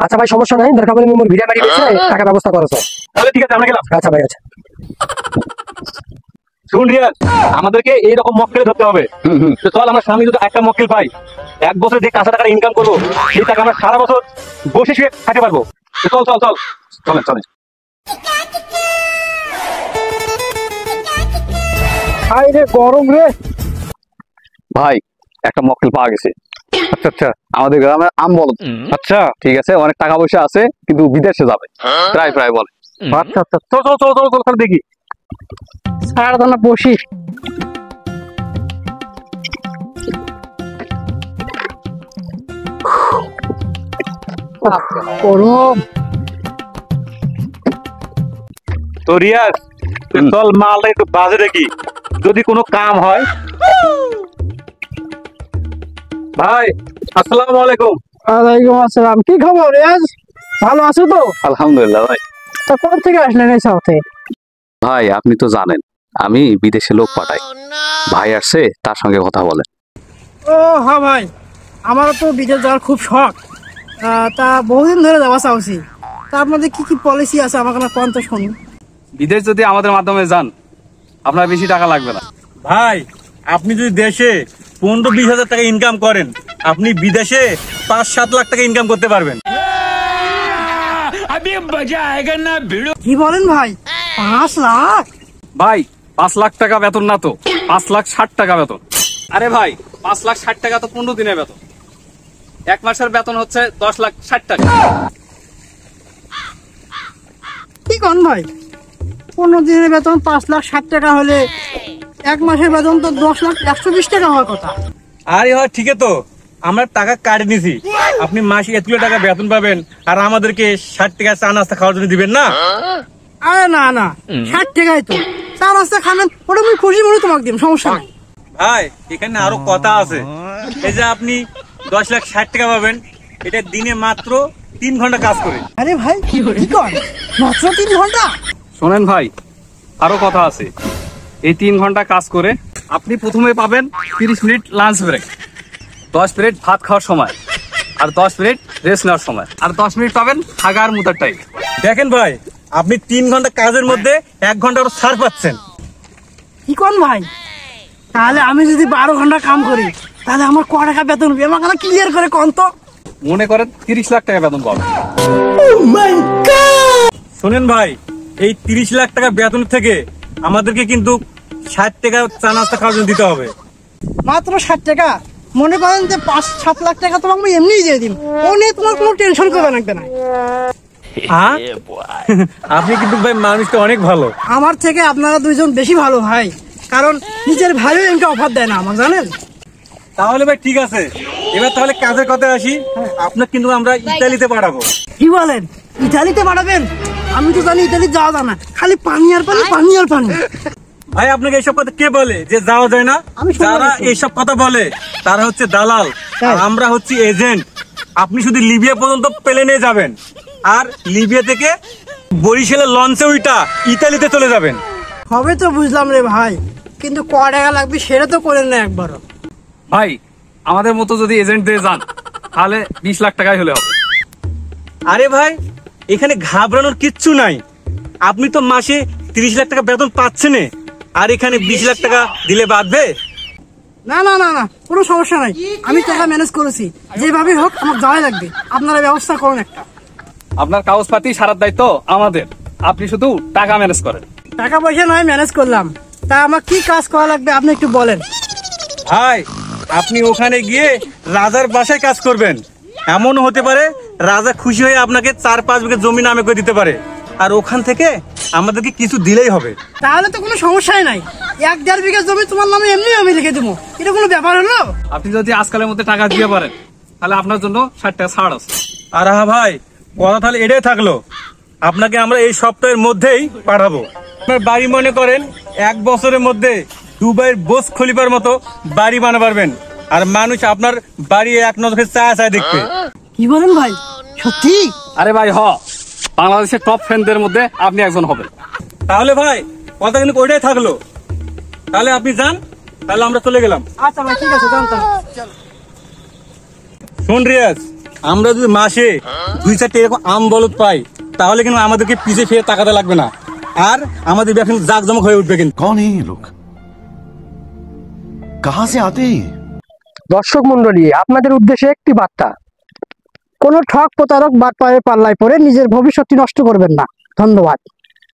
আচ্ছা ভাই সমস্যা নাই, দরকার পড়লে মোর ভিডিও মারি দিছে টাকা ব্যবস্থা করছো। তাহলে ঠিক আছে আমরা গেলাম। আচ্ছা ভাই আচ্ছা। শুন রিয়াজ, আমাদেরকে এইরকম মক্কেল ধরতে হবে। তো চল আমরা সামনে যদি একটা মক্কেল পাই, এক বছর যে 5,000 টাকা ইনকাম করবো সেই টাকা আমরা সারা বছর বসে শুয়ে খাইতে পারবো। চল চল চল চলেন চলেন। ভাই রে গরম রে। ভাই একটা মক্কেল পাওয়া গেছে। আচ্ছা আচ্ছা আমাদের গ্রামে আম বল। আচ্ছা ঠিক আছে, অনেক টাকা পয়সা আছে কিন্তু বিদেশে যাবে প্রায় প্রায় বলে। আচ্ছা আচ্ছা চল চল চল চল চল দেখি। সারাদানা বসি। গরম। তো রিয়াজ চল মালটা একটু বাজে দেখি, যদি কোনো কাম হয়। ভাই আসসালামু আলাইকুম। ওয়ালাইকুম আসসালাম। কি খবর রিয়াজ, ভালো আছো তো? আলহামদুলিল্লাহ ভাই। তা কোথা থেকে আসলেন এই সাথে? ভাই আপনি তো জানেন আমি বিদেশে লোক পাঠাই, ভাই আসছে তার সঙ্গে কথা বলে। ও হ্যাঁ ভাই, আমারও তো বিদেশ যাওয়ার খুব শখ। তা বহুদিন ধরে যাওয়া চাচ্ছি। তা আপনাদের কি কি পলিসি আছে আমাকে না কোন তো শুনি। বিদেশ যদি আমাদের মাধ্যমে যান আপনার বেশি টাকা লাগবে না। ভাই আপনি যদি দেশে 15-20 হাজার টাকা ইনকাম করেন, আপনি বিদেশে 5-7 লাখ টাকা ইনকাম করতে পারবেন। কি বলেন ভাই, 5 লাখ? ভাই 5 লাখ টাকা বেতন না তো, 5,60,000 টাকা বেতন। আরে ভাই 5,60,000 টাকা তো 15 দিনের বেতন, এক মাসের বেতন হচ্ছে 10,60,000 টাকা। কি কোন ভাই, 15 দিনের বেতন 5,60,000 হলে এক মাসের বেতন তো 10,120,000 টাকা হওয়ার কথা। আরে হয় ঠিকই তো, আমরা টাকা কাটে নিছি, আপনি মাসে এতগুলো টাকা বেতন পাবেন আর আমাদেরকে 60 টাকা চা নাস্তা খাওয়ার জন্য দিবেন না? আরে না না, 60 টাকাই তো, চা নাস্তা খাবেন ওটা আমি খুশি মনে তোমাকে দিন, সমস্যা নাই। ভাই এখানে আরো কথা আছে। এই যে আপনি 10,60,000 টাকা পাবেন, এটা দিনে মাত্র 3 ঘন্টা কাজ করে। আরে ভাই কি কর, মাত্র 3 ঘন্টা? শোনেন ভাই, আরো কথা আছে। এই 3 ঘন্টা কাজ করে আপনি প্রথমে পাবেন 30 মিনিট লাঞ্চ ব্রেক, 10 মিনিট ভাত খাওয়ার সময়, আর 10 মিনিট রেস্ট নেওয়ার সময়, আর 10 মিনিট পাবেন হাগার মুতার টাইম। দেখেন ভাই, আপনি 3 ঘন্টা কাজের মধ্যে 1 ঘন্টা আরো ছাড় পাচ্ছেন। কি কোন ভাই, তাহলে আমি যদি 12 ঘন্টা কাম করি তাহলে আমার ক টাকা বেতন হবে আমাকে ক্লিয়ার করে কোন তো। মনে করেন 30 লাখ টাকা বেতন পাবেন। শোনেন ভাই, এই 30 লাখ টাকা বেতন থেকে আমাদেরকে কিন্তু 60 টাকা চা নাস্তা খাওয়ার জন্য দিতে হবে। মাত্র 60 টাকা? মনে করেন যে 5-7 লাখ টাকা তোমাকে আমি এমনিই দিয়ে দিন, ও নিয়ে তোমার কোনো টেনশন করবে লাগবে না। হ্যাঁ আপনি কিন্তু ভাই মানুষটা অনেক ভালো। আমার থেকে আপনারা দুইজন বেশি ভালো ভাই, কারণ নিজের ভাইও এমনি অফার দেয় না আমার, জানেন? তাহলে ভাই ঠিক আছে, এবার তাহলে কাজের কথা আসি। আপনার কিন্তু আমরা ইতালিতে পাঠাবো। কি বলেন, ইতালিতে পাঠাবেন? আমি তো জানি ইতালি যাওয়া যায় না, খালি পানি আর পানি, পানি আর পানি। ভাই আপনাকে এইসব কথা কে বলে যে যাওয়া যায় না? আমি শুনলাম। যারা এইসব কথা বলে তারা হচ্ছে দালাল, আর আমরা হচ্ছি এজেন্ট। আপনি শুধু লিবিয়া পর্যন্ত প্লেনে যাবেন, আর লিবিয়া থেকে বরিশালের লঞ্চে উইটা ইতালিতে চলে যাবেন। হবে তো বুঝলাম রে ভাই, কিন্তু ক টাকা লাগবে সেটা তো করেন না একবারও। ভাই আমাদের মতো যদি এজেন্ট দিয়ে যান তাহলে 20 লাখ টাকাই হলে হবে। আরে ভাই এখানে ঘাবড়ানোর কিচ্ছু নাই, আপনি তো মাসে 30 লাখ টাকা বেতন পাচ্ছেন, আর এখানে 20 লাখ টাকা দিলে বাঁধবে? না না না না, কোনো সমস্যা নাই, আমি টাকা ম্যানেজ করেছি, যেভাবে হোক আমার যাওয়াই লাগবে। আপনারা ব্যবস্থা করুন একটা। আপনার কাগজপাতি সারার দায়িত্ব আমাদের, আপনি শুধু টাকা ম্যানেজ করেন। টাকা পয়সা নয় ম্যানেজ করলাম, তা আমার কি কাজ করা লাগবে আপনি একটু বলেন। ভাই আপনি ওখানে গিয়ে রাজার বাসায় কাজ করবেন। এমন হতে পারে রাজা খুশি হয়ে আপনাকে 4-5 বিঘা জমি নামে করে দিতে পারে, আর ওখান থেকে আমাদেরকে কিছু দিলেই হবে। তাহলে তো কোনো সমস্যাই নাই, 1-1.5 বিঘা জমি তোমার নামে এমনি আমি লিখে দেবো, এটা কোনো ব্যাপার হলো? আপনি যদি আজকালের মধ্যে টাকা দিয়ে পারেন তাহলে আপনার জন্য 60 টাকা ছাড় আছে। আর হ্যাঁ ভাই, কথা তাহলে এটাই থাকলো, আপনাকে আমরা এই সপ্তাহের মধ্যেই পাঠাবো। আপনার বাড়ি মনে করেন 1 বছরের মধ্যে দুবাইয়ের বুর্জ খলিফার মতো বাড়ি বানাতে পারবেন, আর মানুষ আপনার বাড়ি এক নজরে চায় দেখবে। কি বলেন ভাই, সত্যি? আরে ভাই বাংলাদেশের টপ ফ্যানদের মধ্যে আপনি একজন হবেন। তাহলে ভাই কথা কিন্তু ওইটাই থাকলো, তাহলে আপনি যান, তাহলে আমরা চলে গেলাম। আচ্ছা ভাই ঠিক আছে, জানতাম। শোন রিয়াজ, আমরা যদি মাসে 2-4টা এরকম আম বলদ পাই, তাহলে কিন্তু আমাদেরকে পিছে ফিরে তাকাতে লাগবে না, আর আমাদের ব্যবসা জাঁকজমক হয়ে উঠবে কিন্তু। कौन है ये लोग? कहां से आते हैं ये? দর্শক মন্ডলী, আপনাদের উদ্দেশ্যে একটি বার্তা: কোনো ঠক প্রতারক বাটপাড়ের পাল্লায় পড়ে নিজের ভবিষ্যৎটি নষ্ট করবেন না। ধন্যবাদ।